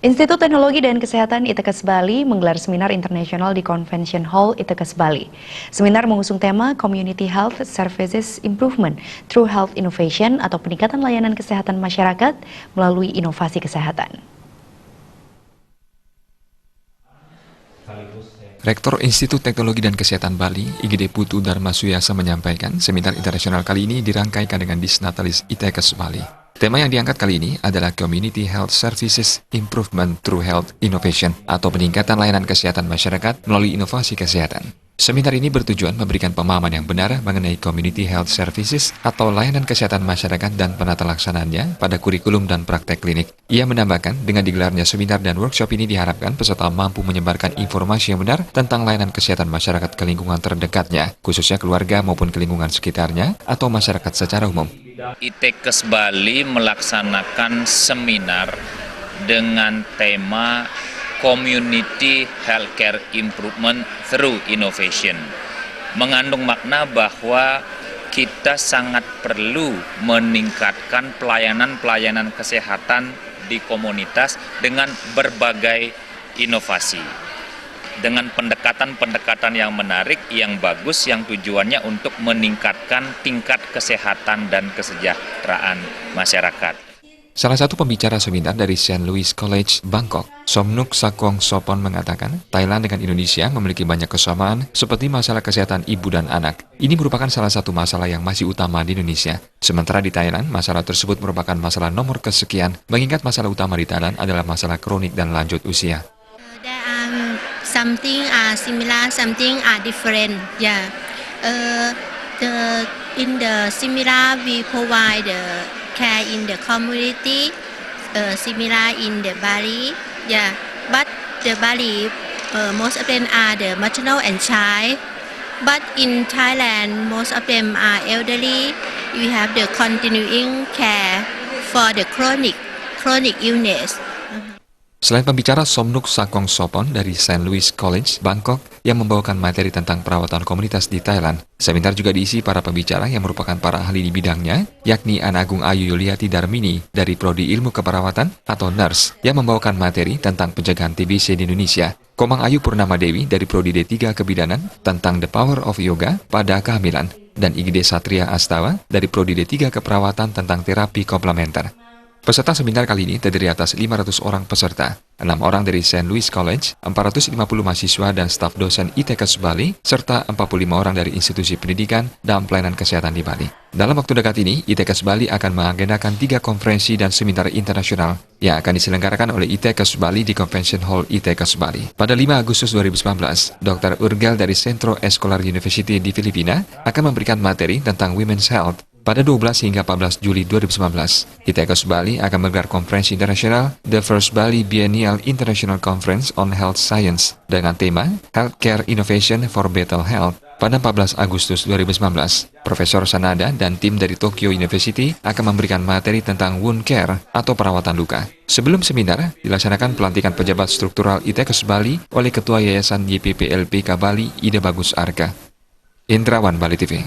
Institut Teknologi dan Kesehatan ITKes Bali menggelar seminar internasional di Convention Hall ITKes Bali. Seminar mengusung tema Community Health Services Improvement Through Health Innovation atau peningkatan layanan kesehatan masyarakat melalui inovasi kesehatan. Rektor Institut Teknologi dan Kesehatan Bali, IGD Putu Dharma Suyasa menyampaikan seminar internasional kali ini dirangkaikan dengan Disnatalis ITKes Bali. Tema yang diangkat kali ini adalah Community Health Services Improvement Through Health Innovation atau peningkatan layanan kesehatan masyarakat melalui inovasi kesehatan. Seminar ini bertujuan memberikan pemahaman yang benar mengenai Community Health Services atau layanan kesehatan masyarakat dan penata laksanaannya pada kurikulum dan praktek klinik. Ia menambahkan dengan digelarnya seminar dan workshop ini diharapkan peserta mampu menyebarkan informasi yang benar tentang layanan kesehatan masyarakat ke lingkungan terdekatnya, khususnya keluarga maupun ke lingkungan sekitarnya atau masyarakat secara umum. ITKes Bali melaksanakan seminar dengan tema Community Healthcare Improvement Through Innovation. Mengandung makna bahwa kita sangat perlu meningkatkan pelayanan-pelayanan kesehatan di komunitas dengan berbagai inovasi. Dengan pendekatan-pendekatan yang menarik, yang bagus, yang tujuannya untuk meningkatkan tingkat kesehatan dan kesejahteraan masyarakat. Salah satu pembicara seminar dari St. Louis College, Bangkok, Somnuk Sakong Sopon mengatakan, Thailand dengan Indonesia memiliki banyak kesamaan seperti masalah kesehatan ibu dan anak. Ini merupakan salah satu masalah yang masih utama di Indonesia. Sementara di Thailand, masalah tersebut merupakan masalah nomor kesekian, mengingat masalah utama di Thailand adalah masalah kronik dan lanjut usia. Something are similar, something are different. Yeah. In the similar, we provide care in the community, similar in the Bali. Yeah. But the Bali, most of them are the maternal and child. But in Thailand, most of them are elderly. We have the continuing care for the chronic illness. Selain pembicara Somnuk Sakong Sopon dari St. Louis College, Bangkok, yang membawakan materi tentang perawatan komunitas di Thailand, seminar juga diisi para pembicara yang merupakan para ahli di bidangnya, yakni Anagung Ayu Yuliati Darmini dari Prodi Ilmu Keperawatan atau Nurse, yang membawakan materi tentang pencegahan TBC di Indonesia, Komang Ayu Purnama Dewi dari Prodi D3 Kebidanan tentang The Power of Yoga pada kehamilan, dan IGD Satria Astawa dari Prodi D3 Keperawatan tentang terapi komplementer. Peserta seminar kali ini terdiri atas 500 orang peserta, 6 orang dari St. Louis College, 450 mahasiswa dan staf dosen ITKes Bali, serta 45 orang dari institusi pendidikan dan pelayanan kesehatan di Bali. Dalam waktu dekat ini, ITKes Bali akan mengagendakan 3 konferensi dan seminar internasional yang akan diselenggarakan oleh ITKes Bali di Convention Hall ITKes Bali. Pada 5 Agustus 2019, Dr. Urgel dari Centro Escolar University di Filipina akan memberikan materi tentang Women's Health. Pada 12 hingga 14 Juli 2019, ITKes Bali akan menggelar konferensi internasional The First Bali Biennial International Conference on Health Science dengan tema Healthcare Innovation for Better Health pada 14 Agustus 2019. Profesor Sanada dan tim dari Tokyo University akan memberikan materi tentang wound care atau perawatan luka. Sebelum seminar, dilaksanakan pelantikan pejabat struktural ITKes Bali oleh Ketua Yayasan YPPLPK Bali Ida Bagus Arka. Indrawan, Bali TV.